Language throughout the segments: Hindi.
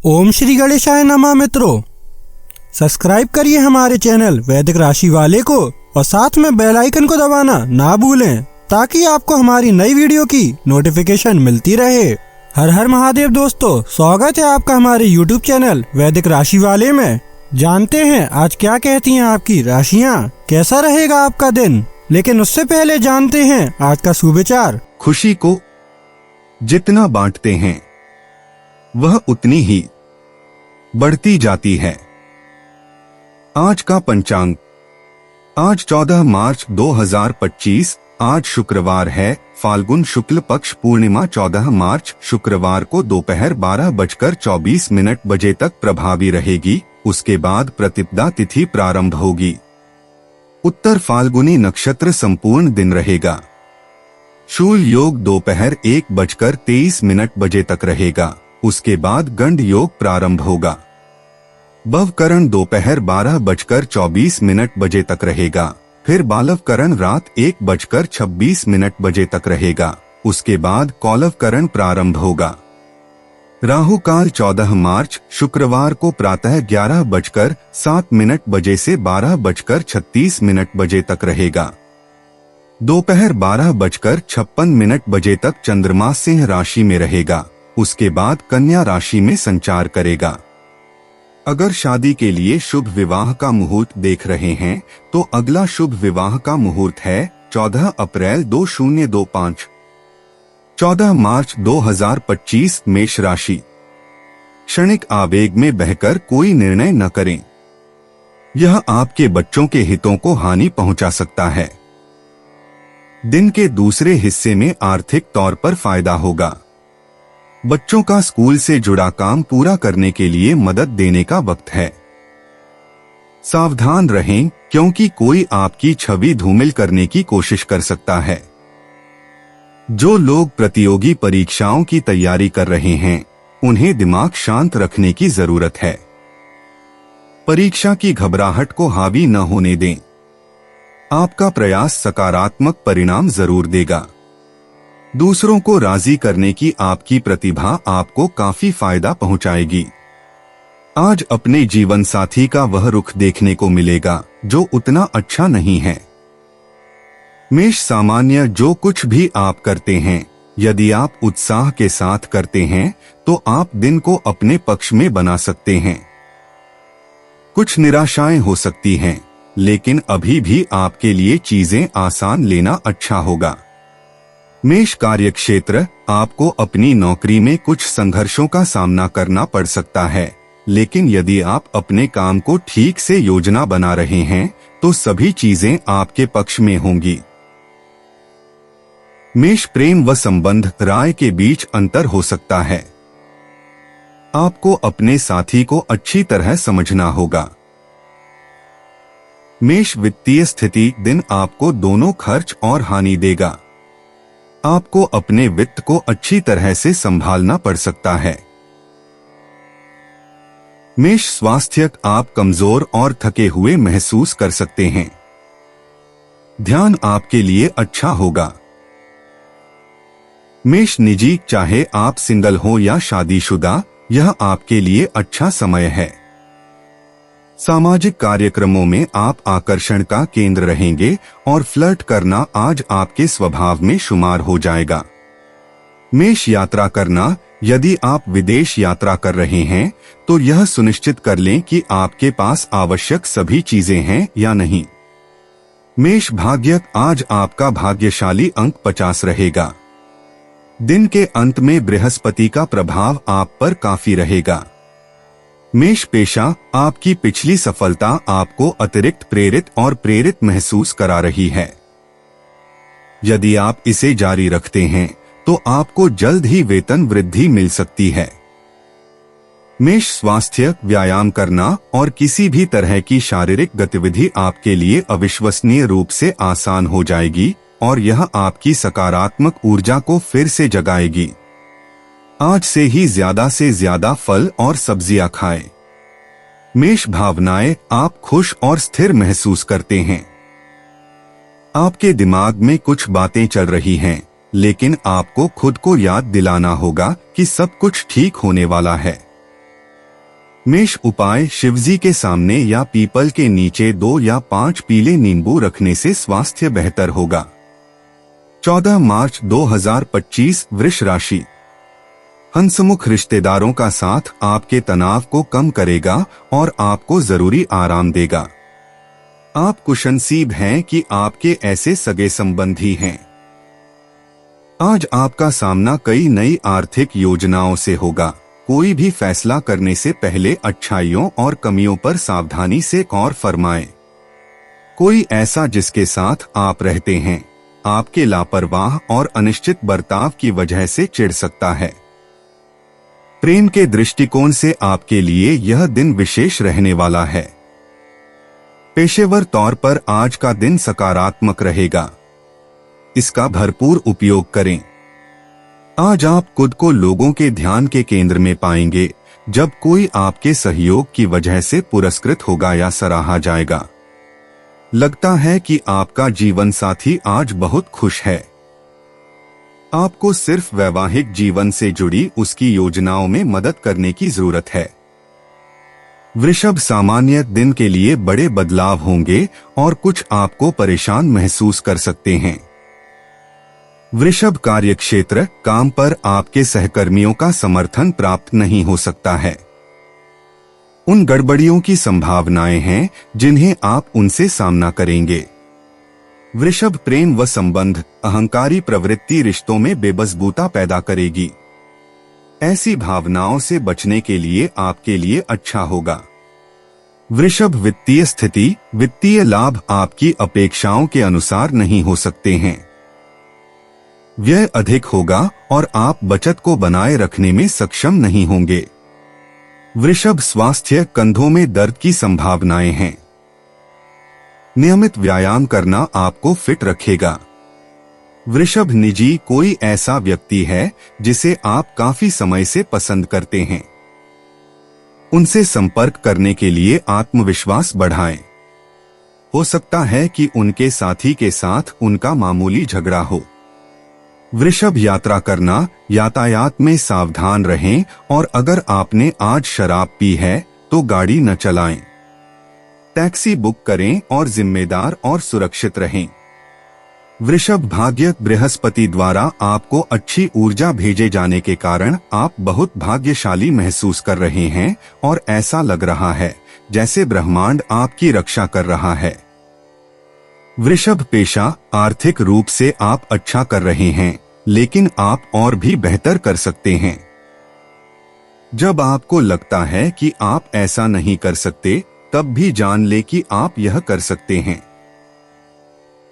ओम श्री गणेशाय नमः। मित्रों, सब्सक्राइब करिए हमारे चैनल वैदिक राशि वाले को और साथ में बेल आइकन को दबाना ना भूलें ताकि आपको हमारी नई वीडियो की नोटिफिकेशन मिलती रहे। हर हर महादेव दोस्तों, स्वागत है आपका हमारे YouTube चैनल वैदिक राशि वाले में। जानते हैं आज क्या कहती हैं आपकी राशियां, कैसा रहेगा आपका दिन। लेकिन उससे पहले जानते हैं आज का सुविचार। खुशी को जितना बांटते हैं वह उतनी ही बढ़ती जाती है। आज का पंचांग। आज 14 मार्च 2025, आज शुक्रवार है। फाल्गुन शुक्ल पक्ष पूर्णिमा 14 मार्च शुक्रवार को दोपहर 12:24 बजे तक प्रभावी रहेगी। उसके बाद प्रतिपदा तिथि प्रारंभ होगी। उत्तर फाल्गुनी नक्षत्र संपूर्ण दिन रहेगा। शूल योग दोपहर 1:23 बजे तक रहेगा। उसके बाद गंड योग प्रारंभ होगा। भवकरण दोपहर 12:24 बजे तक रहेगा। फिर बालवकरण रात 1:26 बजे तक रहेगा। उसके बाद कौलवकरण प्रारंभ होगा। राहु काल 14 मार्च शुक्रवार को प्रातः 11:07 बजे से 12:36 बजे तक रहेगा। दोपहर 12:56 बजे तक चंद्रमा सिंह राशि में रहेगा। उसके बाद कन्या राशि में संचार करेगा। अगर शादी के लिए शुभ विवाह का मुहूर्त देख रहे हैं तो अगला शुभ विवाह का मुहूर्त है 14 अप्रैल 2025। 14 मार्च 2025 मेष राशि। क्षणिक आवेग में बहकर कोई निर्णय न करें। यह आपके बच्चों के हितों को हानि पहुंचा सकता है। दिन के दूसरे हिस्से में आर्थिक तौर पर फायदा होगा। बच्चों का स्कूल से जुड़ा काम पूरा करने के लिए मदद देने का वक्त है। सावधान रहें क्योंकि कोई आपकी छवि धूमिल करने की कोशिश कर सकता है। जो लोग प्रतियोगी परीक्षाओं की तैयारी कर रहे हैं उन्हें दिमाग शांत रखने की जरूरत है। परीक्षा की घबराहट को हावी न होने दें। आपका प्रयास सकारात्मक परिणाम जरूर देगा। दूसरों को राजी करने की आपकी प्रतिभा आपको काफी फायदा पहुंचाएगी। आज अपने जीवन साथी का वह रुख देखने को मिलेगा जो उतना अच्छा नहीं है। मेष सामान्य जो कुछ भी आप करते हैं, यदि आप उत्साह के साथ करते हैं तो आप दिन को अपने पक्ष में बना सकते हैं। कुछ निराशाएं हो सकती हैं, लेकिन अभी भी आपके लिए चीजें आसान लेना अच्छा होगा। मेष कार्यक्षेत्र। आपको अपनी नौकरी में कुछ संघर्षों का सामना करना पड़ सकता है, लेकिन यदि आप अपने काम को ठीक से योजना बना रहे हैं तो सभी चीजें आपके पक्ष में होंगी। मेष प्रेम व संबंध। राय के बीच अंतर हो सकता है। आपको अपने साथी को अच्छी तरह समझना होगा। मेष वित्तीय स्थिति। दिन आपको दोनों खर्च और हानि देगा। आपको अपने वित्त को अच्छी तरह से संभालना पड़ सकता है। मेष स्वास्थ्य। आप कमजोर और थके हुए महसूस कर सकते हैं। ध्यान आपके लिए अच्छा होगा। मेष निजी। चाहे आप सिंगल हो या शादीशुदा, यह आपके लिए अच्छा समय है। सामाजिक कार्यक्रमों में आप आकर्षण का केंद्र रहेंगे और फ्लर्ट करना आज आपके स्वभाव में शुमार हो जाएगा। मेष यात्रा करना। यदि आप विदेश यात्रा कर रहे हैं तो यह सुनिश्चित कर लें कि आपके पास आवश्यक सभी चीजें हैं या नहीं। मेष भाग्य। आज आपका भाग्यशाली अंक 50 रहेगा। दिन के अंत में बृहस्पति का प्रभाव आप पर काफी रहेगा। मेष पेशा। आपकी पिछली सफलता आपको अतिरिक्त प्रेरित और प्रेरित महसूस करा रही है। यदि आप इसे जारी रखते हैं तो आपको जल्द ही वेतन वृद्धि मिल सकती है। मेष स्वास्थ्य। व्यायाम करना और किसी भी तरह की शारीरिक गतिविधि आपके लिए अविश्वसनीय रूप से आसान हो जाएगी और यह आपकी सकारात्मक ऊर्जा को फिर से जगाएगी। आज से ज्यादा फल और सब्जियां खाएं। मेष भावनाएं। आप खुश और स्थिर महसूस करते हैं। आपके दिमाग में कुछ बातें चल रही हैं, लेकिन आपको खुद को याद दिलाना होगा कि सब कुछ ठीक होने वाला है। मेष उपाय: शिवजी के सामने या पीपल के नीचे 2 या 5 पीले नींबू रखने से स्वास्थ्य बेहतर होगा। 14 मार्च 2025 वृष राशि। हंसमुख रिश्तेदारों का साथ आपके तनाव को कम करेगा और आपको जरूरी आराम देगा। आप खुशनसीब हैं कि आपके ऐसे सगे संबंधी हैं। आज आपका सामना कई नई आर्थिक योजनाओं से होगा। कोई भी फैसला करने से पहले अच्छाइयों और कमियों पर सावधानी से गौर फरमाएं। कोई ऐसा जिसके साथ आप रहते हैं आपके लापरवाह और अनिश्चित बर्ताव की वजह से चिढ़ सकता है। प्रेम के दृष्टिकोण से आपके लिए यह दिन विशेष रहने वाला है। पेशेवर तौर पर आज का दिन सकारात्मक रहेगा। इसका भरपूर उपयोग करें। आज आप खुद को लोगों के ध्यान के केंद्र में पाएंगे जब कोई आपके सहयोग की वजह से पुरस्कृत होगा या सराहा जाएगा। लगता है कि आपका जीवन साथी आज बहुत खुश है। आपको सिर्फ वैवाहिक जीवन से जुड़ी उसकी योजनाओं में मदद करने की जरूरत है। वृषभ, सामान्य दिन के लिए बड़े बदलाव होंगे और कुछ आपको परेशान महसूस कर सकते हैं। वृषभ, कार्यक्षेत्र काम पर आपके सहकर्मियों का समर्थन प्राप्त नहीं हो सकता है। उन गड़बड़ियों की संभावनाएं हैं जिन्हें आप उनसे सामना करेंगे। वृषभ, प्रेम व संबंध, अहंकारी प्रवृत्ति रिश्तों में बेबसबूता पैदा करेगी। ऐसी भावनाओं से बचने के लिए आपके लिए अच्छा होगा। वृषभ, वित्तीय स्थिति, वित्तीय लाभ आपकी अपेक्षाओं के अनुसार नहीं हो सकते हैं। व्यय अधिक होगा और आप बचत को बनाए रखने में सक्षम नहीं होंगे। वृषभ, स्वास्थ्य, कंधों में दर्द की संभावनाएं हैं। नियमित व्यायाम करना आपको फिट रखेगा। वृषभ, निजी, कोई ऐसा व्यक्ति है जिसे आप काफी समय से पसंद करते हैं। उनसे संपर्क करने के लिए आत्मविश्वास बढ़ाएं। हो सकता है कि उनके साथी के साथ उनका मामूली झगड़ा हो। वृषभ, यात्रा करना, यातायात में सावधान रहें और अगर आपने आज शराब पी है तो गाड़ी न चलाएं। टैक्सी बुक करें और जिम्मेदार और सुरक्षित रहें। वृषभ, भाग्य, बृहस्पति द्वारा आपको अच्छी ऊर्जा भेजे जाने के कारण आप बहुत भाग्यशाली महसूस कर रहे हैं और ऐसा लग रहा है जैसे ब्रह्मांड आपकी रक्षा कर रहा है। वृषभ, पेशा, आर्थिक रूप से आप अच्छा कर रहे हैं लेकिन आप और भी बेहतर कर सकते हैं। जब आपको लगता है कि आप ऐसा नहीं कर सकते तब भी जान ले कि आप यह कर सकते हैं।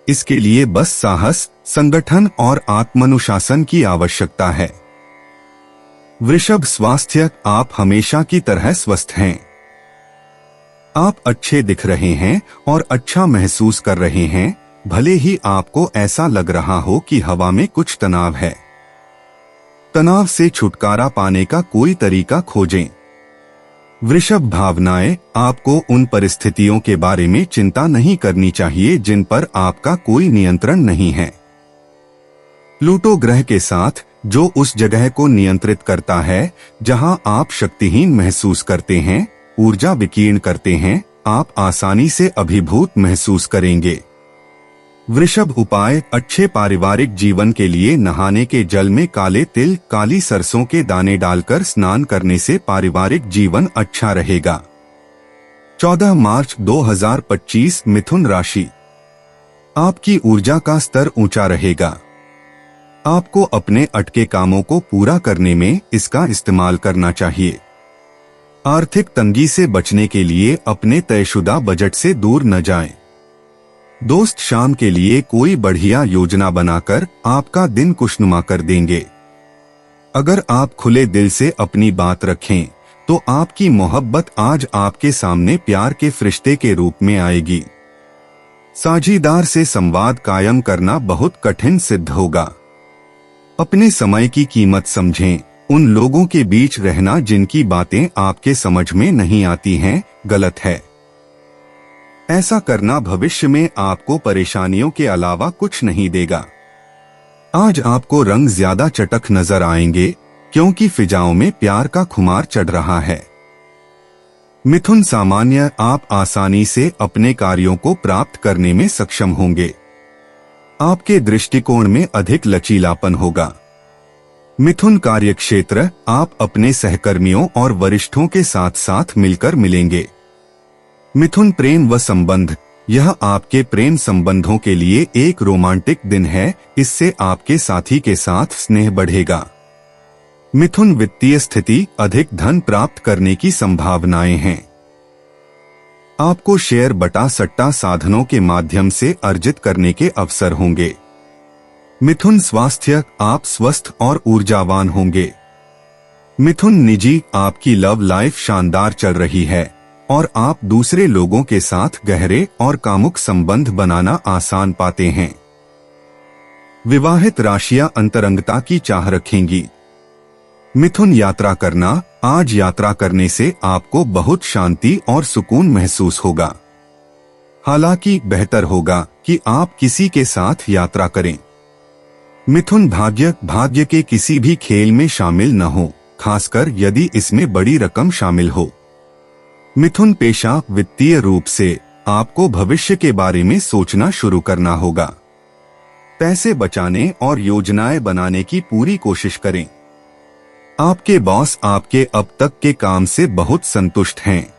इसके लिए बस साहस, संगठन और आत्मानुशासन की आवश्यकता है। वृषभ, स्वास्थ्य, आप हमेशा की तरह स्वस्थ हैं। आप अच्छे दिख रहे हैं और अच्छा महसूस कर रहे हैं, भले ही आपको ऐसा लग रहा हो कि हवा में कुछ तनाव है। तनाव से छुटकारा पाने का कोई तरीका खोजें। वृषभ, भावनाएं, आपको उन परिस्थितियों के बारे में चिंता नहीं करनी चाहिए जिन पर आपका कोई नियंत्रण नहीं है। प्लूटो ग्रह के साथ जो उस जगह को नियंत्रित करता है जहां आप शक्तिहीन महसूस करते हैं, ऊर्जा विकीर्ण करते हैं, आप आसानी से अभिभूत महसूस करेंगे। वृषभ, उपाय, अच्छे पारिवारिक जीवन के लिए नहाने के जल में काले तिल, काली सरसों के दाने डालकर स्नान करने से पारिवारिक जीवन अच्छा रहेगा। 14 मार्च 2025 मिथुन राशि। आपकी ऊर्जा का स्तर ऊंचा रहेगा। आपको अपने अटके कामों को पूरा करने में इसका इस्तेमाल करना चाहिए। आर्थिक तंगी से बचने के लिए अपने तयशुदा बजट से दूर न जाएं। दोस्त शाम के लिए कोई बढ़िया योजना बनाकर आपका दिन खुशनुमा कर देंगे। अगर आप खुले दिल से अपनी बात रखें तो आपकी मोहब्बत आज आपके सामने प्यार के फरिश्ते के रूप में आएगी। साझीदार से संवाद कायम करना बहुत कठिन सिद्ध होगा। अपने समय की कीमत समझें। उन लोगों के बीच रहना जिनकी बातें आपके समझ में नहीं आती हैं, गलत है। ऐसा करना भविष्य में आपको परेशानियों के अलावा कुछ नहीं देगा। आज आपको रंग ज्यादा चटक नजर आएंगे क्योंकि फिजाओं में प्यार का खुमार चढ़ रहा है। मिथुन सामान्य, आप आसानी से अपने कार्यों को प्राप्त करने में सक्षम होंगे। आपके दृष्टिकोण में अधिक लचीलापन होगा। मिथुन कार्यक्षेत्र, आप अपने सहकर्मियों और वरिष्ठों के साथ साथ मिलकर मिलेंगे। मिथुन प्रेम व संबंध, यह आपके प्रेम संबंधों के लिए एक रोमांटिक दिन है। इससे आपके साथी के साथ स्नेह बढ़ेगा। मिथुन वित्तीय स्थिति, अधिक धन प्राप्त करने की संभावनाएं हैं। आपको शेयर बटा सट्टा साधनों के माध्यम से अर्जित करने के अवसर होंगे। मिथुन स्वास्थ्य, आप स्वस्थ और ऊर्जावान होंगे। मिथुन निजी, आपकी लव लाइफ शानदार चल रही है और आप दूसरे लोगों के साथ गहरे और कामुक संबंध बनाना आसान पाते हैं। विवाहित राशियां अंतरंगता की चाह रखेंगी। मिथुन यात्रा करना, आज यात्रा करने से आपको बहुत शांति और सुकून महसूस होगा। हालांकि बेहतर होगा कि आप किसी के साथ यात्रा करें। मिथुन भाग्य के किसी भी खेल में शामिल न हो, खासकर यदि इसमें बड़ी रकम शामिल हो। मिथुन पेशा, वित्तीय रूप से आपको भविष्य के बारे में सोचना शुरू करना होगा। पैसे बचाने और योजनाएं बनाने की पूरी कोशिश करें। आपके बॉस आपके अब तक के काम से बहुत संतुष्ट हैं।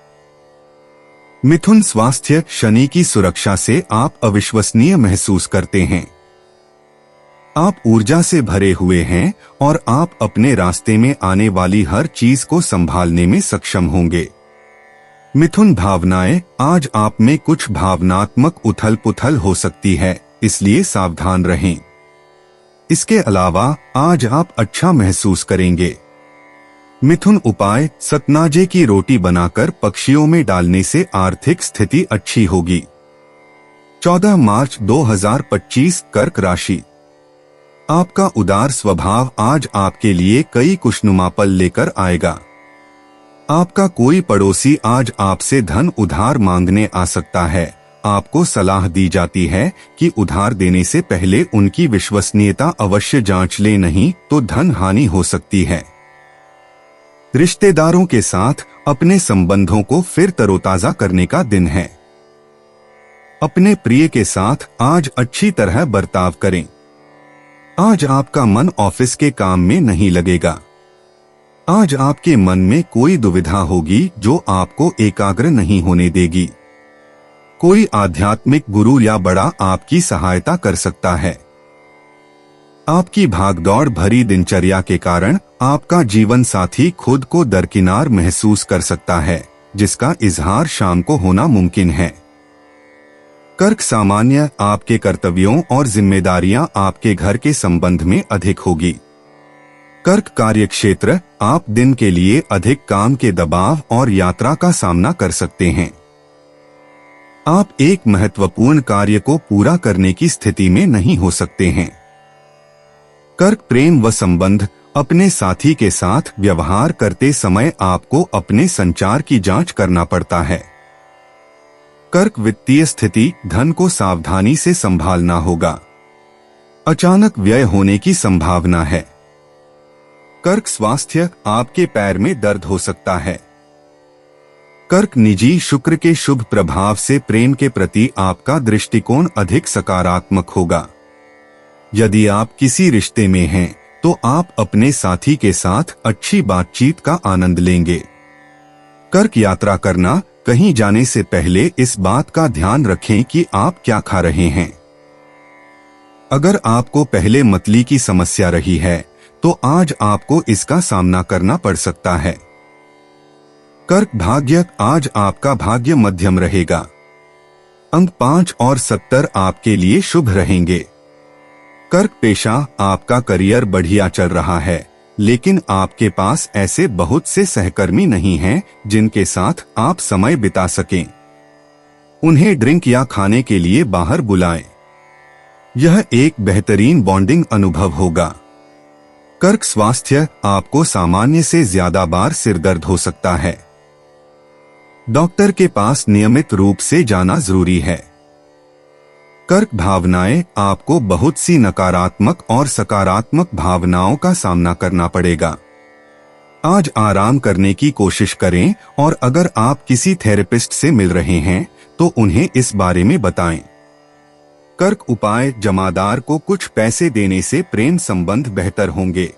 मिथुन स्वास्थ्य, शनि की सुरक्षा से आप अविश्वसनीय महसूस करते हैं। आप ऊर्जा से भरे हुए हैं और आप अपने रास्ते में आने वाली हर चीज को संभालने में सक्षम होंगे। मिथुन भावनाएं, आज आप में कुछ भावनात्मक उथल पुथल हो सकती है, इसलिए सावधान रहें। इसके अलावा आज आप अच्छा महसूस करेंगे। मिथुन उपाय, सतनाजे की रोटी बनाकर पक्षियों में डालने से आर्थिक स्थिति अच्छी होगी। 14 मार्च 2025 कर्क राशि, आपका उदार स्वभाव आज आपके लिए कई खुशनुमा पल लेकर आएगा। आपका कोई पड़ोसी आज आपसे धन उधार मांगने आ सकता है। आपको सलाह दी जाती है कि उधार देने से पहले उनकी विश्वसनीयता अवश्य जांच लें, नहीं तो धन हानि हो सकती है। रिश्तेदारों के साथ अपने संबंधों को फिर तरोताजा करने का दिन है। अपने प्रिय के साथ आज अच्छी तरह बर्ताव करें। आज आपका मन ऑफिस के काम में नहीं लगेगा। आज आपके मन में कोई दुविधा होगी जो आपको एकाग्र नहीं होने देगी। कोई आध्यात्मिक गुरु या बड़ा आपकी सहायता कर सकता है। आपकी भागदौड़ भरी दिनचर्या के कारण आपका जीवन साथी खुद को दरकिनार महसूस कर सकता है, जिसका इजहार शाम को होना मुमकिन है। कर्क सामान्य, आपके कर्तव्यों और जिम्मेदारियां आपके घर के संबंध में अधिक होगी। कर्क कार्यक्षेत्र, आप दिन के लिए अधिक काम के दबाव और यात्रा का सामना कर सकते हैं। आप एक महत्वपूर्ण कार्य को पूरा करने की स्थिति में नहीं हो सकते हैं। कर्क प्रेम व संबंध, अपने साथी के साथ व्यवहार करते समय आपको अपने संचार की जांच करना पड़ता है। कर्क वित्तीय स्थिति, धन को सावधानी से संभालना होगा। अचानक व्यय होने की संभावना है। कर्क स्वास्थ्य, आपके पैर में दर्द हो सकता है। कर्क निजी, शुक्र के शुभ प्रभाव से प्रेम के प्रति आपका दृष्टिकोण अधिक सकारात्मक होगा। यदि आप किसी रिश्ते में हैं, तो आप अपने साथी के साथ अच्छी बातचीत का आनंद लेंगे। कर्क यात्रा करना, कहीं जाने से पहले इस बात का ध्यान रखें कि आप क्या खा रहे हैं। अगर आपको पहले मतली की समस्या रही है, तो आज आपको इसका सामना करना पड़ सकता है। कर्क भाग्य, आज आपका भाग्य मध्यम रहेगा। अंक 5 और 70 आपके लिए शुभ रहेंगे। कर्क पेशा, आपका करियर बढ़िया चल रहा है, लेकिन आपके पास ऐसे बहुत से सहकर्मी नहीं हैं जिनके साथ आप समय बिता सकें। उन्हें ड्रिंक या खाने के लिए बाहर बुलाएं। यह एक बेहतरीन बॉन्डिंग अनुभव होगा। कर्क स्वास्थ्य, आपको सामान्य से ज्यादा बार सिरदर्द हो सकता है। डॉक्टर के पास नियमित रूप से जाना जरूरी है। कर्क भावनाएं, आपको बहुत सी नकारात्मक और सकारात्मक भावनाओं का सामना करना पड़ेगा। आज आराम करने की कोशिश करें और अगर आप किसी थेरेपिस्ट से मिल रहे हैं तो उन्हें इस बारे में बताएं। कर्क उपाय, जमादार को कुछ पैसे देने से प्रेम संबंध बेहतर होंगे।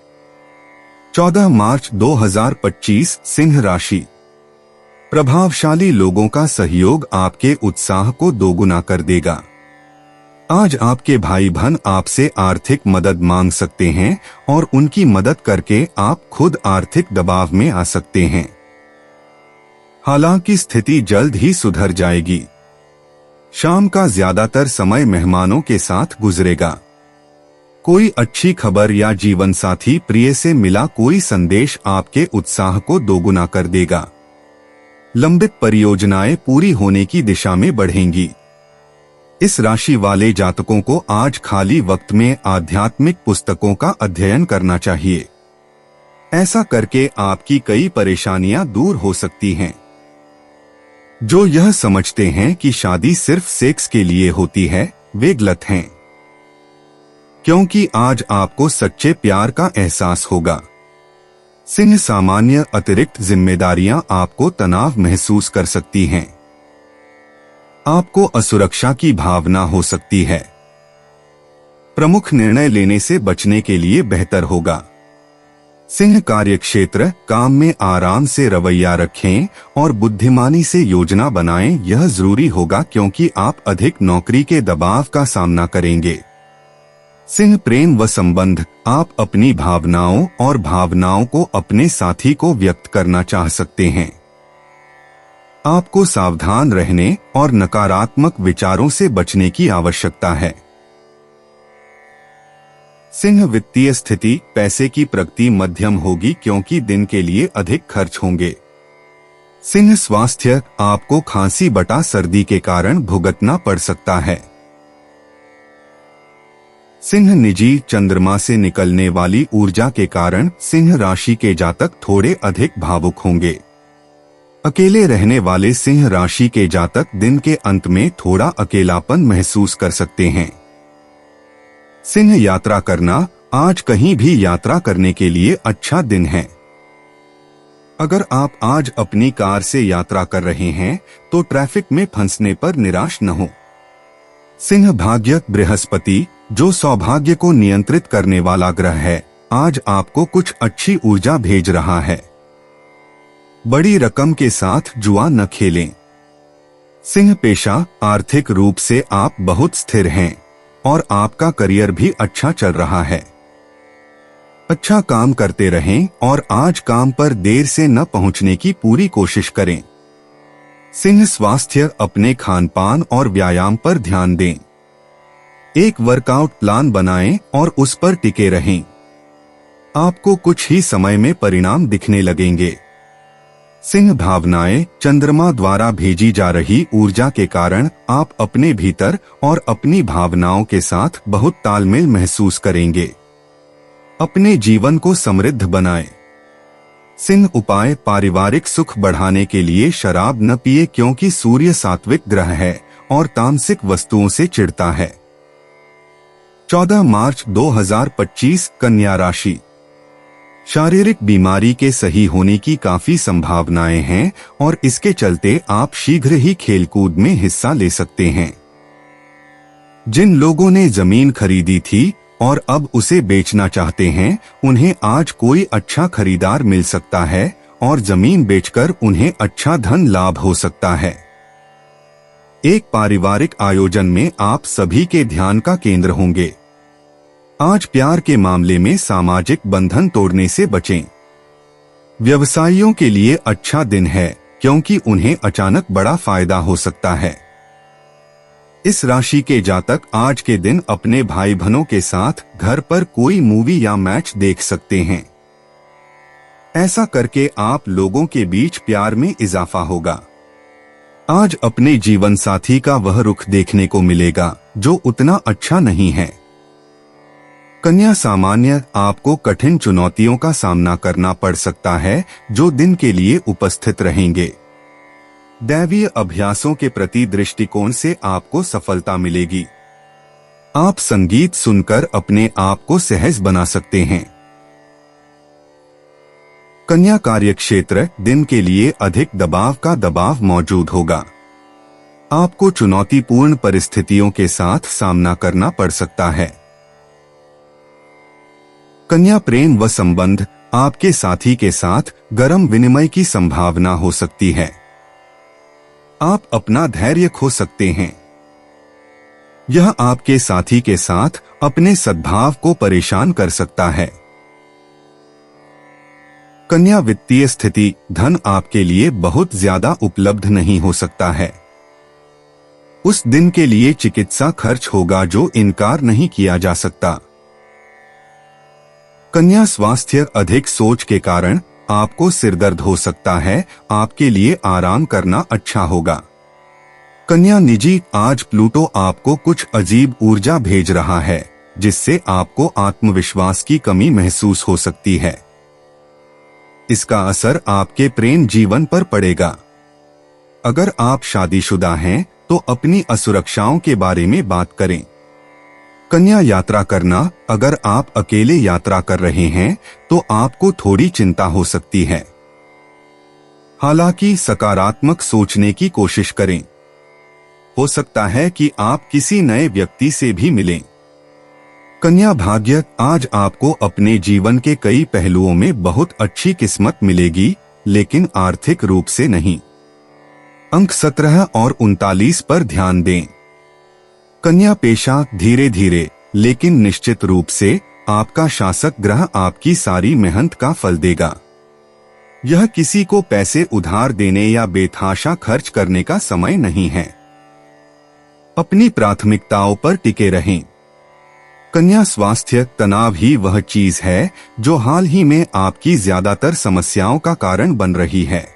14 मार्च 2025 सिंह राशि। प्रभावशाली लोगों का सहयोग आपके उत्साह को दोगुना कर देगा। आज आपके भाई बहन आपसे आर्थिक मदद मांग सकते हैं और उनकी मदद करके आप खुद आर्थिक दबाव में आ सकते हैं। हालांकि स्थिति जल्द ही सुधर जाएगी। शाम का ज्यादातर समय मेहमानों के साथ गुजरेगा। कोई अच्छी खबर या जीवन साथी प्रिय से मिला कोई संदेश आपके उत्साह को दोगुना कर देगा। लंबित परियोजनाएं पूरी होने की दिशा में बढ़ेंगी। इस राशि वाले जातकों को आज खाली वक्त में आध्यात्मिक पुस्तकों का अध्ययन करना चाहिए। ऐसा करके आपकी कई परेशानियां दूर हो सकती हैं। जो यह समझते हैं कि शादी सिर्फ सेक्स के लिए होती है, वे गलत हैं, क्योंकि आज आपको सच्चे प्यार का एहसास होगा। सिंह सामान्य अतिरिक्त जिम्मेदारियां आपको तनाव महसूस कर सकती हैं। आपको असुरक्षा की भावना हो सकती है। प्रमुख निर्णय लेने से बचने के लिए बेहतर होगा। सिंह कार्यक्षेत्र, काम में आराम से रवैया रखें और बुद्धिमानी से योजना बनाएं। यह जरूरी होगा क्योंकि आप अधिक नौकरी के दबाव का सामना करेंगे। सिंह प्रेम व संबंध, आप अपनी भावनाओं और भावनाओं को अपने साथी को व्यक्त करना चाह सकते हैं। आपको सावधान रहने और नकारात्मक विचारों से बचने की आवश्यकता है। सिंह वित्तीय स्थिति, पैसे की प्रगति मध्यम होगी क्योंकि दिन के लिए अधिक खर्च होंगे। सिंह स्वास्थ्य, आपको खांसी बटा सर्दी के कारण भुगतना पड़ सकता है। सिंह निजी, चंद्रमा से निकलने वाली ऊर्जा के कारण सिंह राशि के जातक थोड़े अधिक भावुक होंगे। अकेले रहने वाले सिंह राशि के जातक दिन के अंत में थोड़ा अकेलापन महसूस कर सकते हैं। सिंह यात्रा करना, आज कहीं भी यात्रा करने के लिए अच्छा दिन है। अगर आप आज अपनी कार से यात्रा कर रहे हैं तो ट्रैफिक में फंसने पर निराश न हो। सिंह भाग्य, बृहस्पति, जो सौभाग्य को नियंत्रित करने वाला ग्रह है, आज आपको कुछ अच्छी ऊर्जा भेज रहा है। बड़ी रकम के साथ जुआ न खेलें। सिंह पेशा, आर्थिक रूप से आप बहुत स्थिर हैं और आपका करियर भी अच्छा चल रहा है। अच्छा काम करते रहें और आज काम पर देर से न पहुंचने की पूरी कोशिश करें। सिंह स्वास्थ्य, अपने खानपान और व्यायाम पर ध्यान दें। एक वर्कआउट प्लान बनाएं और उस पर टिके रहें। आपको कुछ ही समय में परिणाम दिखने लगेंगे। सिंह भावनाएं, चंद्रमा द्वारा भेजी जा रही ऊर्जा के कारण आप अपने भीतर और अपनी भावनाओं के साथ बहुत तालमेल महसूस करेंगे। अपने जीवन को समृद्ध बनाएं। सिंह उपाय, पारिवारिक सुख बढ़ाने के लिए शराब न पिए क्योंकि सूर्य सात्विक ग्रह है और तामसिक वस्तुओं से चिढ़ता है। 14 मार्च 2025 कन्या राशि। शारीरिक बीमारी के सही होने की काफी संभावनाएं हैं और इसके चलते आप शीघ्र ही खेलकूद में हिस्सा ले सकते हैं। जिन लोगों ने जमीन खरीदी थी और अब उसे बेचना चाहते हैं, उन्हें आज कोई अच्छा खरीदार मिल सकता है और जमीन बेचकर उन्हें अच्छा धन लाभ हो सकता है। एक पारिवारिक आयोजन में आप सभी के ध्यान का केंद्र होंगे। आज प्यार के मामले में सामाजिक बंधन तोड़ने से बचें। व्यवसायियों के लिए अच्छा दिन है क्योंकि उन्हें अचानक बड़ा फायदा हो सकता है। इस राशि के जातक आज के दिन अपने भाई बहनों के साथ घर पर कोई मूवी या मैच देख सकते हैं। ऐसा करके आप लोगों के बीच प्यार में इजाफा होगा। आज अपने जीवन साथी का वह रुख देखने को मिलेगा जो उतना अच्छा नहीं है। कन्या सामान्य, आपको कठिन चुनौतियों का सामना करना पड़ सकता है जो दिन के लिए उपस्थित रहेंगे। दैवीय अभ्यासों के प्रति दृष्टिकोण से आपको सफलता मिलेगी। आप संगीत सुनकर अपने आप को सहज बना सकते हैं। कन्या कार्यक्षेत्र दिन के लिए अधिक दबाव का दबाव मौजूद होगा। आपको चुनौतीपूर्ण परिस्थितियों के साथ सामना करना पड़ सकता है। कन्या प्रेम व संबंध, आपके साथी के साथ गर्म विनिमय की संभावना हो सकती है। आप अपना धैर्य खो सकते हैं। यह आपके साथी के साथ अपने सद्भाव को परेशान कर सकता है। कन्या वित्तीय स्थिति, धन आपके लिए बहुत ज्यादा उपलब्ध नहीं हो सकता है। उस दिन के लिए चिकित्सा खर्च होगा जो इनकार नहीं किया जा सकता। कन्या स्वास्थ्य, अधिक सोच के कारण आपको सिरदर्द हो सकता है। आपके लिए आराम करना अच्छा होगा। कन्या निजी, आज प्लूटो आपको कुछ अजीब ऊर्जा भेज रहा है जिससे आपको आत्मविश्वास की कमी महसूस हो सकती है। इसका असर आपके प्रेम जीवन पर पड़ेगा। अगर आप शादीशुदा हैं तो अपनी असुरक्षाओं के बारे में बात करें। कन्या यात्रा करना, अगर आप अकेले यात्रा कर रहे हैं तो आपको थोड़ी चिंता हो सकती है। हालांकि सकारात्मक सोचने की कोशिश करें। हो सकता है कि आप किसी नए व्यक्ति से भी मिलें। कन्या भाग्य, आज आपको अपने जीवन के कई पहलुओं में बहुत अच्छी किस्मत मिलेगी, लेकिन आर्थिक रूप से नहीं। अंक 17 और 39 पर ध्यान दें। कन्या पेशा, धीरे धीरे लेकिन निश्चित रूप से आपका शासक ग्रह आपकी सारी मेहनत का फल देगा। यह किसी को पैसे उधार देने या बेतहाशा खर्च करने का समय नहीं है। अपनी प्राथमिकताओं पर टिके रहें। कन्या स्वास्थ्य, तनाव ही वह चीज है जो हाल ही में आपकी ज्यादातर समस्याओं का कारण बन रही है।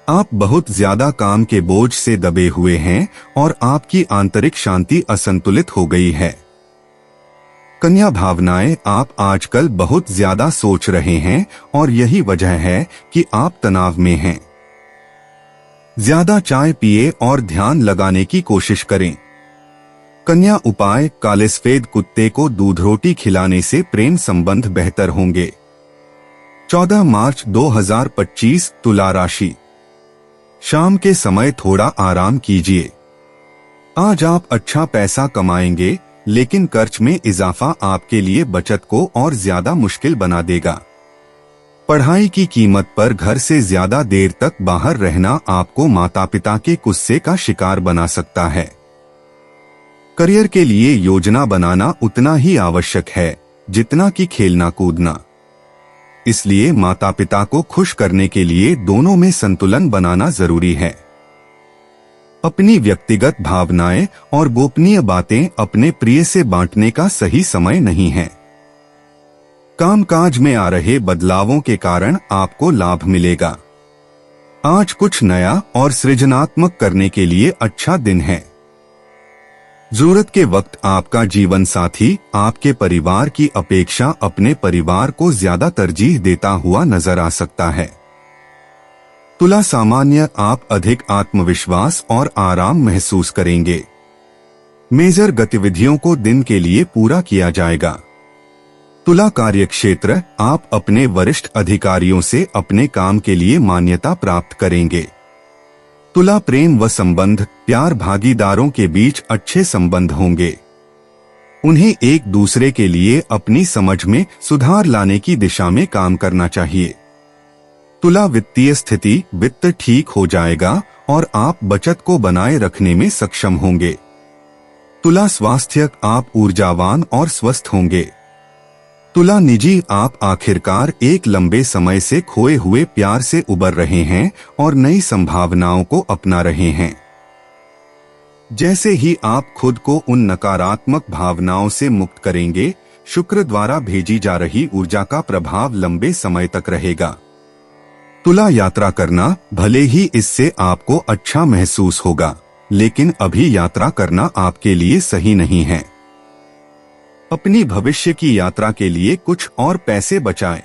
आप बहुत ज्यादा काम के बोझ से दबे हुए हैं और आपकी आंतरिक शांति असंतुलित हो गई है। कन्या भावनाएं, आप आजकल बहुत ज्यादा सोच रहे हैं और यही वजह है कि आप तनाव में हैं। ज्यादा चाय पिए और ध्यान लगाने की कोशिश करें। कन्या उपाय, काले सफेद कुत्ते को दूध रोटी खिलाने से प्रेम संबंध बेहतर होंगे। 14 मार्च 2025, तुला राशि। शाम के समय थोड़ा आराम कीजिए। आज आप अच्छा पैसा कमाएंगे, लेकिन खर्च में इजाफा आपके लिए बचत को और ज्यादा मुश्किल बना देगा। पढ़ाई की कीमत पर घर से ज्यादा देर तक बाहर रहना आपको माता पिता के गुस्से का शिकार बना सकता है। करियर के लिए योजना बनाना उतना ही आवश्यक है जितना कि खेलना कूदना। इसलिए माता पिता को खुश करने के लिए दोनों में संतुलन बनाना जरूरी है। अपनी व्यक्तिगत भावनाएं और गोपनीय बातें अपने प्रिय से बांटने का सही समय नहीं है। कामकाज में आ रहे बदलावों के कारण आपको लाभ मिलेगा। आज कुछ नया और सृजनात्मक करने के लिए अच्छा दिन है। जरूरत के वक्त आपका जीवन साथी आपके परिवार की अपेक्षा अपने परिवार को ज्यादा तरजीह देता हुआ नजर आ सकता है। तुला सामान्य, आप अधिक आत्मविश्वास और आराम महसूस करेंगे। मेजर गतिविधियों को दिन के लिए पूरा किया जाएगा। तुला कार्यक्षेत्र, आप अपने वरिष्ठ अधिकारियों से अपने काम के लिए मान्यता प्राप्त करेंगे। तुला प्रेम व संबंध, प्यार भागीदारों के बीच अच्छे संबंध होंगे। उन्हें एक दूसरे के लिए अपनी समझ में सुधार लाने की दिशा में काम करना चाहिए। तुला वित्तीय स्थिति, वित्त ठीक हो जाएगा और आप बचत को बनाए रखने में सक्षम होंगे। तुला स्वास्थ्य, आप ऊर्जावान और स्वस्थ होंगे। तुला निजी, आप आखिरकार एक लंबे समय से खोए हुए प्यार से उबर रहे हैं और नई संभावनाओं को अपना रहे हैं। जैसे ही आप खुद को उन नकारात्मक भावनाओं से मुक्त करेंगे, शुक्र द्वारा भेजी जा रही ऊर्जा का प्रभाव लंबे समय तक रहेगा। तुला यात्रा करना, भले ही इससे आपको अच्छा महसूस होगा, लेकिन अभी यात्रा करना आपके लिए सही नहीं है। अपनी भविष्य की यात्रा के लिए कुछ और पैसे बचाएं।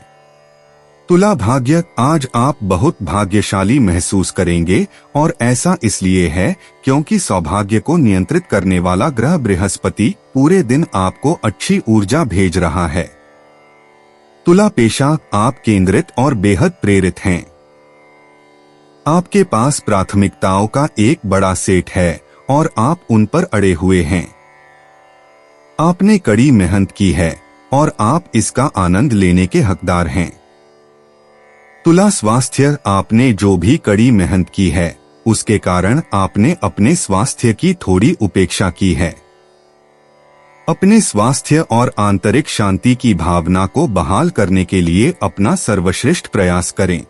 तुला भाग्य, आज आप बहुत भाग्यशाली महसूस करेंगे और ऐसा इसलिए है क्योंकि सौभाग्य को नियंत्रित करने वाला ग्रह बृहस्पति पूरे दिन आपको अच्छी ऊर्जा भेज रहा है। तुला पेशा, आप केंद्रित और बेहद प्रेरित हैं। आपके पास प्राथमिकताओं का एक बड़ा सेट है और आप उन पर अड़े हुए हैं। आपने कड़ी मेहनत की है और आप इसका आनंद लेने के हकदार हैं। तुला स्वास्थ्य, आपने जो भी कड़ी मेहनत की है उसके कारण आपने अपने स्वास्थ्य की थोड़ी उपेक्षा की है। अपने स्वास्थ्य और आंतरिक शांति की भावना को बहाल करने के लिए अपना सर्वश्रेष्ठ प्रयास करें।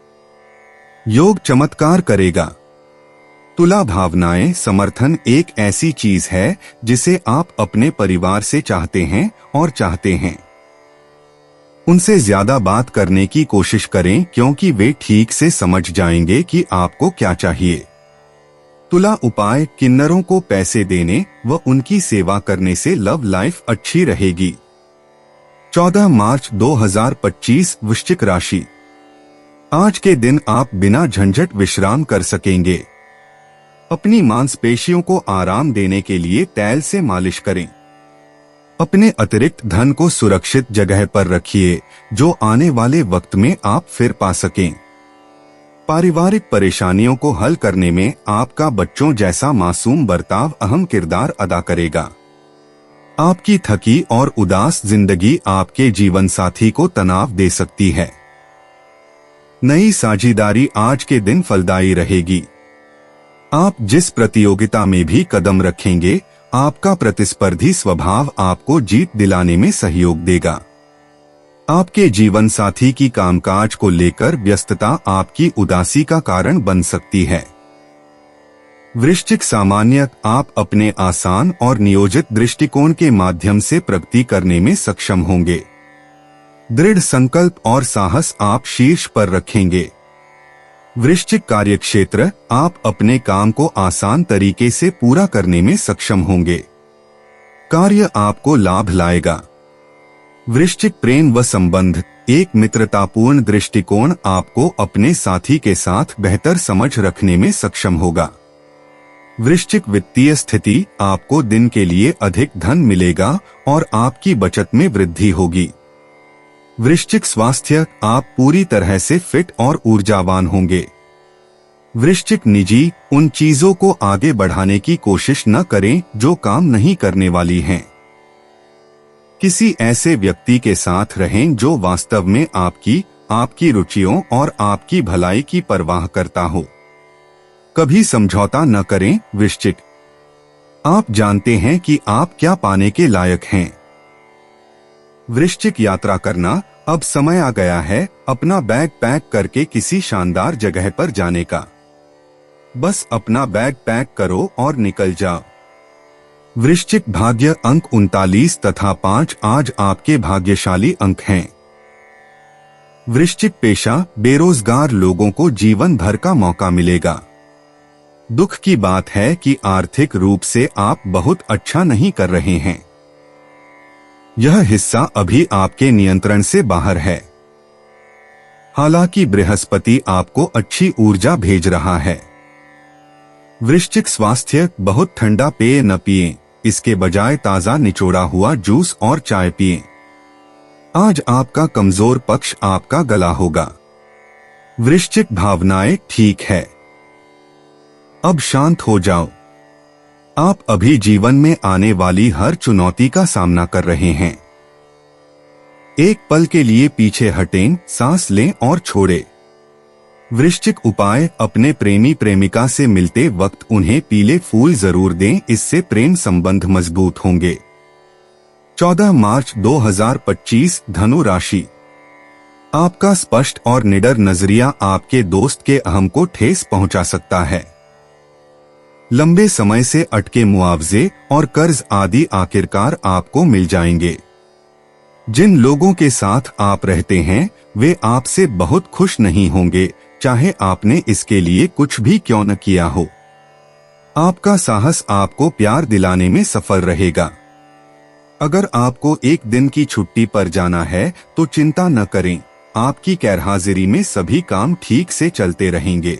योग चमत्कार करेगा। तुला भावनाएं समर्थन एक ऐसी चीज है जिसे आप अपने परिवार से चाहते हैं और चाहते हैं। उनसे ज्यादा बात करने की कोशिश करें क्योंकि वे ठीक से समझ जाएंगे कि आपको क्या चाहिए। तुला उपाय, किन्नरों को पैसे देने व उनकी सेवा करने से लव लाइफ अच्छी रहेगी। 14 मार्च 2025 वृश्चिक राशि। आज के दिन आप बिना झंझट विश्राम कर सकेंगे। अपनी मांसपेशियों को आराम देने के लिए तेल से मालिश करें। अपने अतिरिक्त धन को सुरक्षित जगह पर रखिए जो आने वाले वक्त में आप फिर पा सकें। पारिवारिक परेशानियों को हल करने में आपका बच्चों जैसा मासूम बर्ताव अहम किरदार अदा करेगा। आपकी थकी और उदास जिंदगी आपके जीवन साथी को तनाव दे सकती है। नई साझेदारी आज के दिन फलदायी रहेगी। आप जिस प्रतियोगिता में भी कदम रखेंगे, आपका प्रतिस्पर्धी स्वभाव आपको जीत दिलाने में सहयोग देगा। आपके जीवन साथी की कामकाज को लेकर व्यस्तता आपकी उदासी का कारण बन सकती है। वृश्चिक सामान्य, आप अपने आसान और नियोजित दृष्टिकोण के माध्यम से प्रगति करने में सक्षम होंगे। दृढ़ संकल्प और साहस आप शीर्ष पर रखेंगे। वृश्चिक कार्यक्षेत्र, आप अपने काम को आसान तरीके से पूरा करने में सक्षम होंगे। कार्य आपको लाभ लाएगा। वृश्चिक प्रेम व संबंध, एक मित्रतापूर्ण दृष्टिकोण आपको अपने साथी के साथ बेहतर समझ रखने में सक्षम होगा। वृश्चिक वित्तीय स्थिति, आपको दिन के लिए अधिक धन मिलेगा और आपकी बचत में वृद्धि होगी। वृश्चिक स्वास्थ्य, आप पूरी तरह से फिट और ऊर्जावान होंगे। वृश्चिक निजी, उन चीजों को आगे बढ़ाने की कोशिश न करें जो काम नहीं करने वाली हैं। किसी ऐसे व्यक्ति के साथ रहें जो वास्तव में आपकी रुचियों और आपकी भलाई की परवाह करता हो। कभी समझौता न करें। वृश्चिक, आप जानते हैं कि आप क्या पाने के लायक हैं। वृश्चिक यात्रा करना, अब समय आ गया है अपना बैग पैक करके किसी शानदार जगह पर जाने का। बस अपना बैग पैक करो और निकल जाओ। वृश्चिक भाग्य अंक 39 तथा 5 आज आपके भाग्यशाली अंक हैं। वृश्चिक पेशा, बेरोजगार लोगों को जीवन भर का मौका मिलेगा। दुख की बात है कि आर्थिक रूप से आप बहुत अच्छा नहीं कर रहे हैं। यह हिस्सा अभी आपके नियंत्रण से बाहर है। हालांकि बृहस्पति आपको अच्छी ऊर्जा भेज रहा है। वृश्चिक स्वास्थ्य, बहुत ठंडा पेय न पिएं, इसके बजाय ताजा निचोड़ा हुआ जूस और चाय पिएं। आज आपका कमजोर पक्ष आपका गला होगा। वृश्चिक भावनाएं ठीक है, अब शांत हो जाओ। आप अभी जीवन में आने वाली हर चुनौती का सामना कर रहे हैं। एक पल के लिए पीछे हटें, सांस लें और छोड़ें। वृश्चिक उपाय, अपने प्रेमी प्रेमिका से मिलते वक्त उन्हें पीले फूल जरूर दें, इससे प्रेम संबंध मजबूत होंगे। 14 मार्च 2025 धनु राशि। आपका स्पष्ट और निडर नजरिया आपके दोस्त के अहम को ठेस पहुंचा सकता है। लंबे समय से अटके मुआवजे और कर्ज आदि आखिरकार आपको मिल जाएंगे। जिन लोगों के साथ आप रहते हैं वे आपसे बहुत खुश नहीं होंगे, चाहे आपने इसके लिए कुछ भी क्यों न किया हो। आपका साहस आपको प्यार दिलाने में सफल रहेगा। अगर आपको एक दिन की छुट्टी पर जाना है तो चिंता न करें, आपकी गैरहाजिरी में सभी काम ठीक से चलते रहेंगे।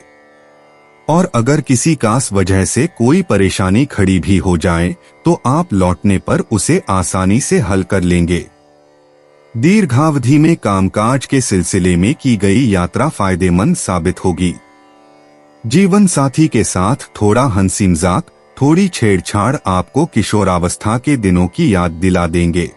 और अगर किसी खास वजह से कोई परेशानी खड़ी भी हो जाए तो आप लौटने पर उसे आसानी से हल कर लेंगे। दीर्घावधि में कामकाज के सिलसिले में की गई यात्रा फायदेमंद साबित होगी। जीवन साथी के साथ थोड़ा हंसी मजाक, थोड़ी छेड़छाड़ आपको किशोरावस्था के दिनों की याद दिला देंगे।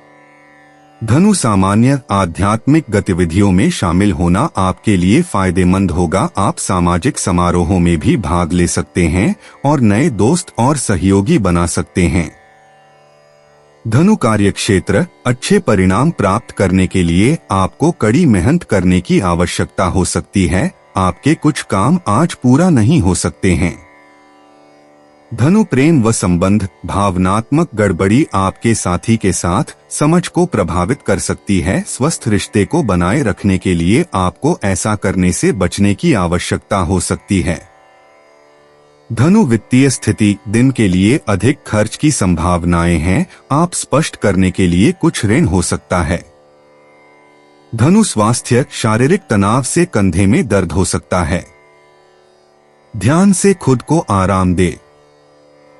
धनु, सामान्य आध्यात्मिक गतिविधियों में शामिल होना आपके लिए फायदेमंद होगा। आप सामाजिक समारोहों में भी भाग ले सकते हैं और नए दोस्त और सहयोगी बना सकते हैं। धनु, कार्यक्षेत्र, अच्छे परिणाम प्राप्त करने के लिए आपको कड़ी मेहनत करने की आवश्यकता हो सकती है। आपके कुछ काम आज पूरा नहीं हो सकते हैं। धनु, प्रेम व संबंध, भावनात्मक गड़बड़ी आपके साथी के साथ समझ को प्रभावित कर सकती है। स्वस्थ रिश्ते को बनाए रखने के लिए आपको ऐसा करने से बचने की आवश्यकता हो सकती है। धनु, वित्तीय स्थिति, दिन के लिए अधिक खर्च की संभावनाएं हैं। आप स्पष्ट करने के लिए कुछ ऋण हो सकता है। धनु, स्वास्थ्य, शारीरिक तनाव से कंधे में दर्द हो सकता है। ध्यान से खुद को आराम दे।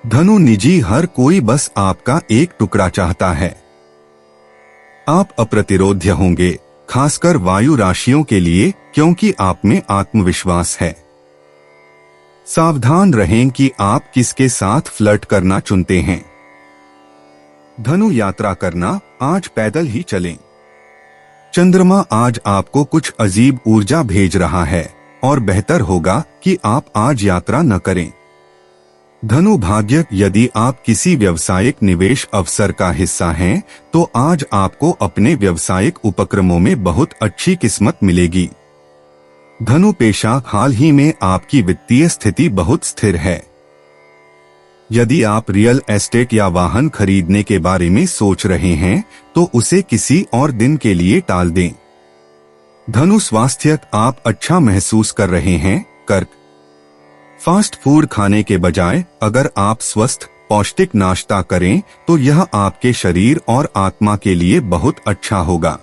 धनु, निजी, हर कोई बस आपका एक टुकड़ा चाहता है। आप अप्रतिरोध्य होंगे, खासकर वायु राशियों के लिए, क्योंकि आप में आत्मविश्वास है। सावधान रहें कि आप किसके साथ फ्लर्ट करना चुनते हैं। धनु, यात्रा करना, आज पैदल ही चलें। चंद्रमा आज आपको कुछ अजीब ऊर्जा भेज रहा है और बेहतर होगा कि आप आज यात्रा न करें। धनु, भाग्य, यदि आप किसी व्यावसायिक निवेश अवसर का हिस्सा हैं, तो आज आपको अपने व्यावसायिक उपक्रमों में बहुत अच्छी किस्मत मिलेगी। धनु, पेशा, हाल ही में आपकी वित्तीय स्थिति बहुत स्थिर है। यदि आप रियल एस्टेट या वाहन खरीदने के बारे में सोच रहे हैं, तो उसे किसी और दिन के लिए टाल दें। धनु, स्वास्थ्य, आप अच्छा महसूस कर रहे हैं। कर्क, फास्ट फूड खाने के बजाय अगर आप स्वस्थ पौष्टिक नाश्ता करें तो यह आपके शरीर और आत्मा के लिए बहुत अच्छा होगा।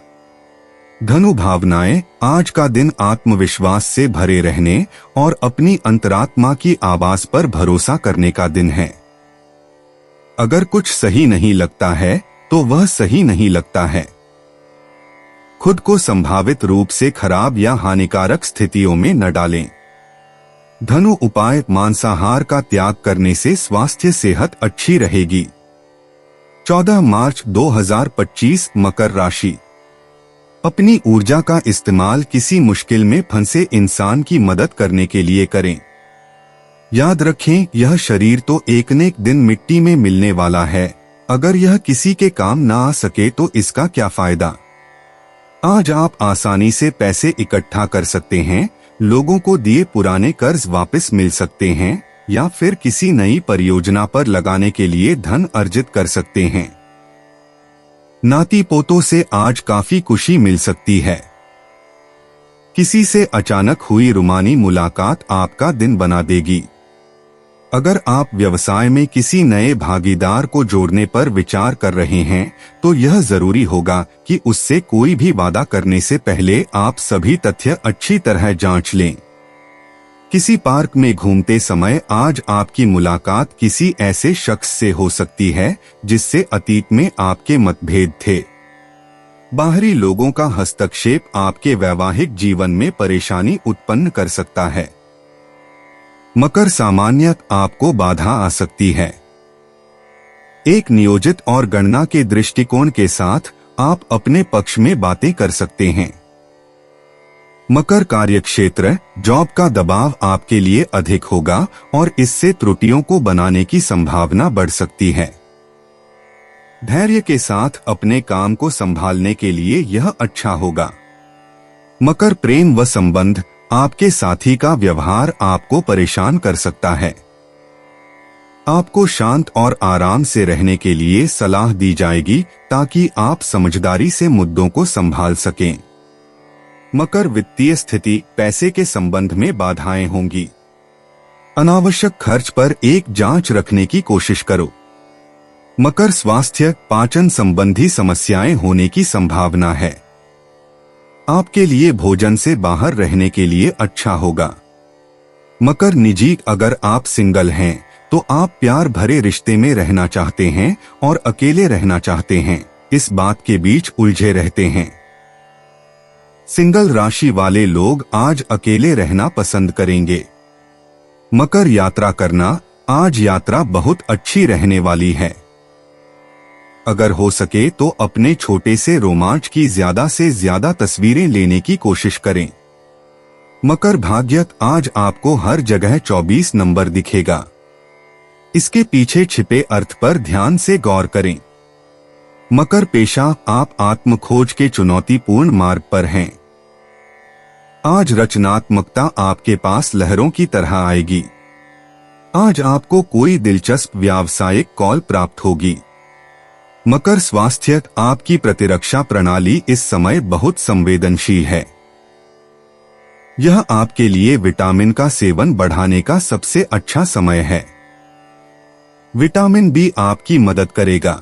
धनु, भावनाएं, आज का दिन आत्मविश्वास से भरे रहने और अपनी अंतरात्मा की आवाज पर भरोसा करने का दिन है। अगर कुछ सही नहीं लगता है तो वह सही नहीं लगता है। खुद को संभावित रूप से खराब या हानिकारक स्थितियों में न डालें। धनु, उपाय, मांसाहार का त्याग करने से स्वास्थ्य सेहत अच्छी रहेगी। 14 मार्च 2025, मकर राशि, अपनी ऊर्जा का इस्तेमाल किसी मुश्किल में फंसे इंसान की मदद करने के लिए करें। याद रखें, यह शरीर तो एक न एक दिन मिट्टी में मिलने वाला है। अगर यह किसी के काम ना आ सके तो इसका क्या फायदा। आज आप आसानी से पैसे इकट्ठा कर सकते हैं, लोगों को दिए पुराने कर्ज वापस मिल सकते हैं या फिर किसी नई परियोजना पर लगाने के लिए धन अर्जित कर सकते हैं। नाती पोतों से आज काफी खुशी मिल सकती है। किसी से अचानक हुई रूमानी मुलाकात आपका दिन बना देगी। अगर आप व्यवसाय में किसी नए भागीदार को जोड़ने पर विचार कर रहे हैं तो यह जरूरी होगा कि उससे कोई भी वादा करने से पहले आप सभी तथ्य अच्छी तरह जांच लें। किसी पार्क में घूमते समय आज आपकी मुलाकात किसी ऐसे शख्स से हो सकती है जिससे अतीत में आपके मतभेद थे। बाहरी लोगों का हस्तक्षेप आपके वैवाहिक जीवन में परेशानी उत्पन्न कर सकता है। मकर, सामान्य, आपको बाधा आ सकती है। एक नियोजित और गणना के दृष्टिकोण के साथ आप अपने पक्ष में बातें कर सकते हैं। मकर, कार्यक्षेत्र, जॉब का दबाव आपके लिए अधिक होगा और इससे त्रुटियों को बनाने की संभावना बढ़ सकती है। धैर्य के साथ अपने काम को संभालने के लिए यह अच्छा होगा। मकर, प्रेम व संबंध, आपके साथी का व्यवहार आपको परेशान कर सकता है। आपको शांत और आराम से रहने के लिए सलाह दी जाएगी ताकि आप समझदारी से मुद्दों को संभाल सकें। मकर, वित्तीय स्थिति, पैसे के संबंध में बाधाएं होंगी। अनावश्यक खर्च पर एक जांच रखने की कोशिश करो। मकर, स्वास्थ्य, पाचन संबंधी समस्याएं होने की संभावना है। आपके लिए भोजन से बाहर रहने के लिए अच्छा होगा। मकर, निजी, अगर आप सिंगल हैं तो आप प्यार भरे रिश्ते में रहना चाहते हैं और अकेले रहना चाहते हैं, इस बात के बीच उलझे रहते हैं। सिंगल राशि वाले लोग आज अकेले रहना पसंद करेंगे। मकर यात्रा करना, आज यात्रा बहुत अच्छी रहने वाली है। अगर हो सके तो अपने छोटे से रोमांच की ज्यादा से ज्यादा तस्वीरें लेने की कोशिश करें। मकर भाग्य, आज आपको हर जगह 24 नंबर दिखेगा। इसके पीछे छिपे अर्थ पर ध्यान से गौर करें। मकर पेशा, आप आत्मखोज के चुनौतीपूर्ण मार्ग पर हैं। आज रचनात्मकता आपके पास लहरों की तरह आएगी। आज आपको कोई दिलचस्प व्यावसायिक कॉल प्राप्त होगी। मकर स्वास्थ्य, आपकी प्रतिरक्षा प्रणाली इस समय बहुत संवेदनशील है। यह आपके लिए विटामिन का सेवन बढ़ाने का सबसे अच्छा समय है। विटामिन बी आपकी मदद करेगा।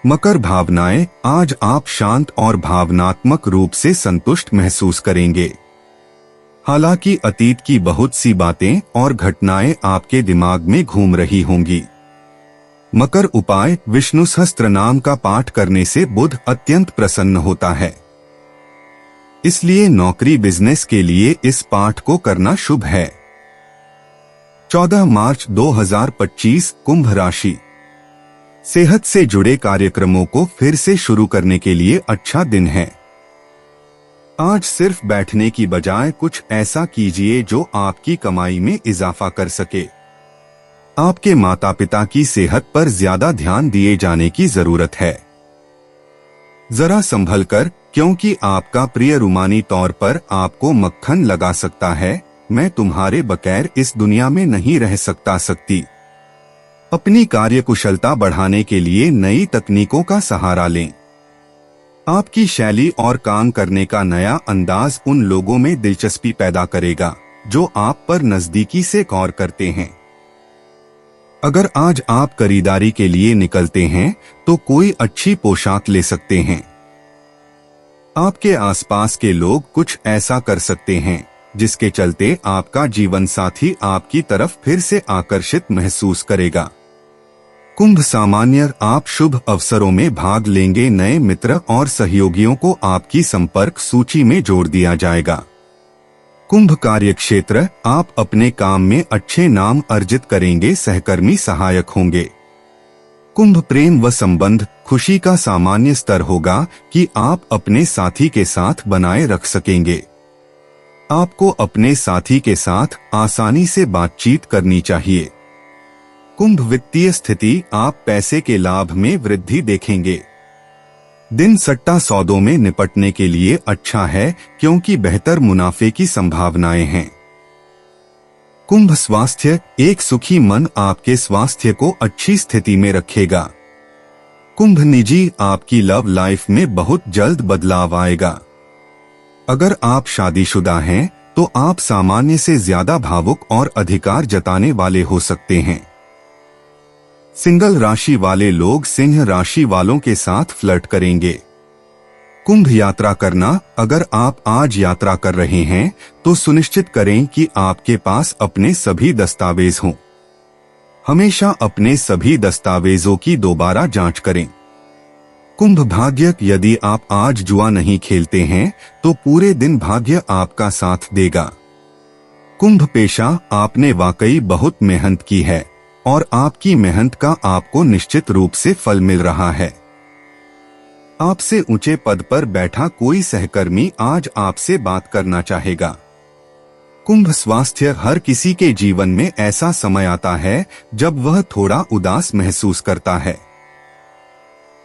मकर भावनाएं, आज आप शांत और भावनात्मक रूप से संतुष्ट महसूस करेंगे। हालांकि अतीत की बहुत सी बातें और घटनाएं आपके दिमाग में घूम रही होंगी। मकर उपाय, विष्णु सहस्त्र नाम का पाठ करने से बुध अत्यंत प्रसन्न होता है। इसलिए नौकरी बिजनेस के लिए इस पाठ को करना शुभ है। 14 मार्च 2025 कुंभ राशि। सेहत से जुड़े कार्यक्रमों को फिर से शुरू करने के लिए अच्छा दिन है। आज सिर्फ बैठने की बजाय कुछ ऐसा कीजिए जो आपकी कमाई में इजाफा कर सके। आपके माता पिता की सेहत पर ज्यादा ध्यान दिए जाने की जरूरत है। जरा संभल कर, क्योंकि आपका प्रिय रूमानी तौर पर आपको मक्खन लगा सकता है, मैं तुम्हारे बगैर इस दुनिया में नहीं रह सकती। अपनी कार्यकुशलता बढ़ाने के लिए नई तकनीकों का सहारा लें। आपकी शैली और काम करने का नया अंदाज उन लोगों में दिलचस्पी पैदा करेगा जो आप पर नजदीकी से गौर करते हैं। अगर आज आप खरीदारी के लिए निकलते हैं तो कोई अच्छी पोशाक ले सकते हैं। आपके आसपास के लोग कुछ ऐसा कर सकते हैं जिसके चलते आपका जीवन साथी आपकी तरफ फिर से आकर्षित महसूस करेगा। कुंभ सामान्य, आप शुभ अवसरों में भाग लेंगे। नए मित्र और सहयोगियों को आपकी संपर्क सूची में जोड़ दिया जाएगा। कुंभ कार्यक्षेत्र, आप अपने काम में अच्छे नाम अर्जित करेंगे। सहकर्मी सहायक होंगे। कुंभ प्रेम व संबंध, खुशी का सामान्य स्तर होगा कि आप अपने साथी के साथ बनाए रख सकेंगे। आपको अपने साथी के साथ आसानी से बातचीत करनी चाहिए। कुंभ वित्तीय स्थिति, आप पैसे के लाभ में वृद्धि देखेंगे। दिन सट्टा सौदों में निपटने के लिए अच्छा है क्योंकि बेहतर मुनाफे की संभावनाएं हैं। कुंभ स्वास्थ्य, एक सुखी मन आपके स्वास्थ्य को अच्छी स्थिति में रखेगा। कुंभ निजी, आपकी लव लाइफ में बहुत जल्द बदलाव आएगा। अगर आप शादीशुदा हैं तो आप सामान्य से ज्यादा भावुक और अधिकार जताने वाले हो सकते हैं। सिंगल राशि वाले लोग सिंह राशि वालों के साथ फ्लर्ट करेंगे। कुंभ यात्रा करना, अगर आप आज यात्रा कर रहे हैं तो सुनिश्चित करें कि आपके पास अपने सभी दस्तावेज हों। हमेशा अपने सभी दस्तावेजों की दोबारा जांच करें। कुंभ भाग्य, यदि आप आज जुआ नहीं खेलते हैं तो पूरे दिन भाग्य आपका साथ देगा। कुंभ पेशा, आपने वाकई बहुत मेहनत की है और आपकी मेहनत का आपको निश्चित रूप से फल मिल रहा है। आपसे ऊंचे पद पर बैठा कोई सहकर्मी आज आपसे बात करना चाहेगा। कुंभ स्वास्थ्य, हर किसी के जीवन में ऐसा समय आता है जब वह थोड़ा उदास महसूस करता है।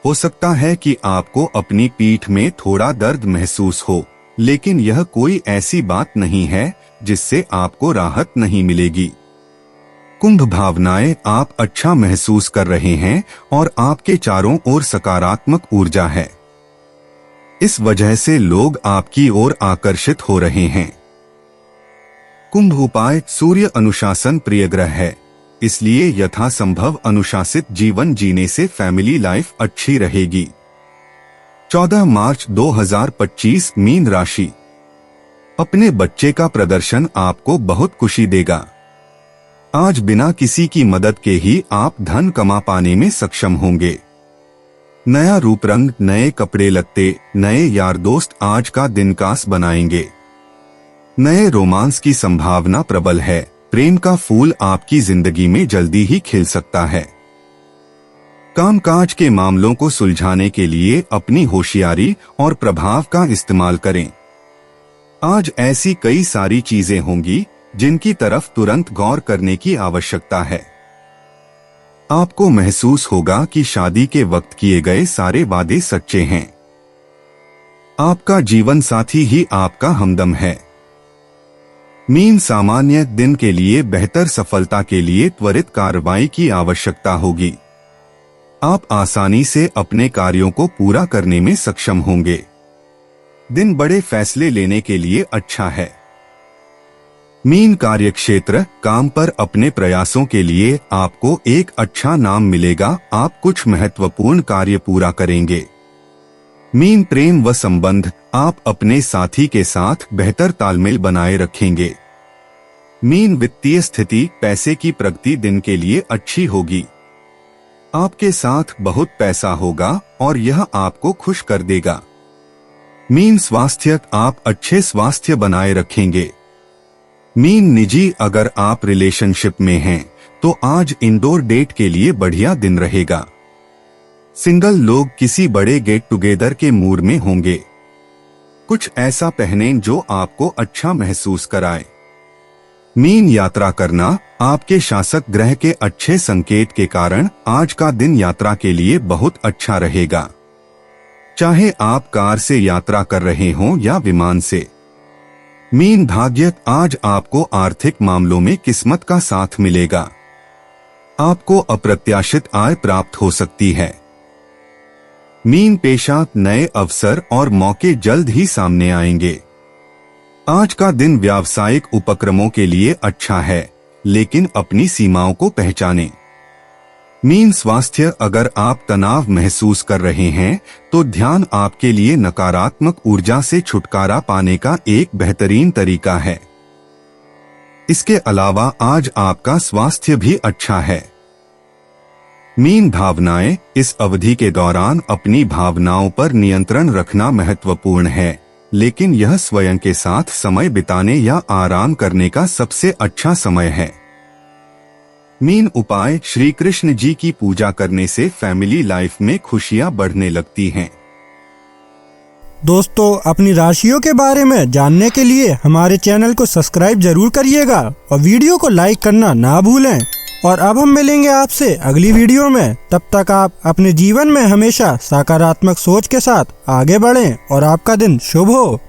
हो सकता है कि आपको अपनी पीठ में थोड़ा दर्द महसूस हो, लेकिन यह कोई ऐसी बात नहीं है जिससे आपको राहत नहीं मिलेगी। कुंभ भावनाएं, आप अच्छा महसूस कर रहे हैं और आपके चारों ओर सकारात्मक ऊर्जा है। इस वजह से लोग आपकी ओर आकर्षित हो रहे हैं। कुंभ उपाय, सूर्य अनुशासन प्रिय ग्रह है, इसलिए यथासंभव अनुशासित जीवन जीने से फैमिली लाइफ अच्छी रहेगी। 14 मार्च 2025 मीन राशि। अपने बच्चे का प्रदर्शन आपको बहुत खुशी देगा। आज बिना किसी की मदद के ही आप धन कमा पाने में सक्षम होंगे। नया रूप रंग, नए कपड़े लत्ते, नए यार दोस्त आज का दिन खास बनाएंगे। नए रोमांस की संभावना प्रबल है। प्रेम का फूल आपकी जिंदगी में जल्दी ही खिल सकता है। कामकाज के मामलों को सुलझाने के लिए अपनी होशियारी और प्रभाव का इस्तेमाल करें। आज ऐसी कई सारी चीजें होंगी जिनकी तरफ तुरंत गौर करने की आवश्यकता है। आपको महसूस होगा कि शादी के वक्त किए गए सारे वादे सच्चे हैं। आपका जीवन साथी ही आपका हमदम है। मीन सामान्य दिन के लिए बेहतर सफलता के लिए त्वरित कार्रवाई की आवश्यकता होगी। आप आसानी से अपने कार्यों को पूरा करने में सक्षम होंगे। दिन बड़े फैसले लेने के लिए अच्छा है। मीन कार्यक्षेत्र, काम पर अपने प्रयासों के लिए आपको एक अच्छा नाम मिलेगा। आप कुछ महत्वपूर्ण कार्य पूरा करेंगे। मीन प्रेम व संबंध, आप अपने साथी के साथ बेहतर तालमेल बनाए रखेंगे। मीन वित्तीय स्थिति, पैसे की प्रगति दिन के लिए अच्छी होगी। आपके साथ बहुत पैसा होगा और यह आपको खुश कर देगा। मीन स्वास्थ्य, आप अच्छे स्वास्थ्य बनाए रखेंगे। मीन निजी, अगर आप रिलेशनशिप में हैं तो आज इंडोर डेट के लिए बढ़िया दिन रहेगा। सिंगल लोग किसी बड़े गेट टुगेदर के मूड में होंगे। कुछ ऐसा पहनें जो आपको अच्छा महसूस कराए। मीन यात्रा करना, आपके शासक ग्रह के अच्छे संकेत के कारण आज का दिन यात्रा के लिए बहुत अच्छा रहेगा। चाहे आप कार से यात्रा कर रहे हों या विमान से। मीन भाग्य, आज आपको आर्थिक मामलों में किस्मत का साथ मिलेगा। आपको अप्रत्याशित आय प्राप्त हो सकती है। मीन पेशा, नए अवसर और मौके जल्द ही सामने आएंगे। आज का दिन व्यावसायिक उपक्रमों के लिए अच्छा है, लेकिन अपनी सीमाओं को पहचानें। मीन स्वास्थ्य, अगर आप तनाव महसूस कर रहे हैं तो ध्यान आपके लिए नकारात्मक ऊर्जा से छुटकारा पाने का एक बेहतरीन तरीका है। इसके अलावा आज आपका स्वास्थ्य भी अच्छा है। मीन भावनाएं, इस अवधि के दौरान अपनी भावनाओं पर नियंत्रण रखना महत्वपूर्ण है, लेकिन यह स्वयं के साथ समय बिताने या आराम करने का सबसे अच्छा समय है। मीन उपाय, श्री कृष्ण जी की पूजा करने से फैमिली लाइफ में खुशियां बढ़ने लगती हैं। दोस्तों, अपनी राशियों के बारे में जानने के लिए हमारे चैनल को सब्सक्राइब जरूर करिएगा और वीडियो को लाइक करना ना भूलें। और अब हम मिलेंगे आपसे अगली वीडियो में। तब तक आप अपने जीवन में हमेशा सकारात्मक सोच के साथ आगे बढ़ें और आपका दिन शुभ हो।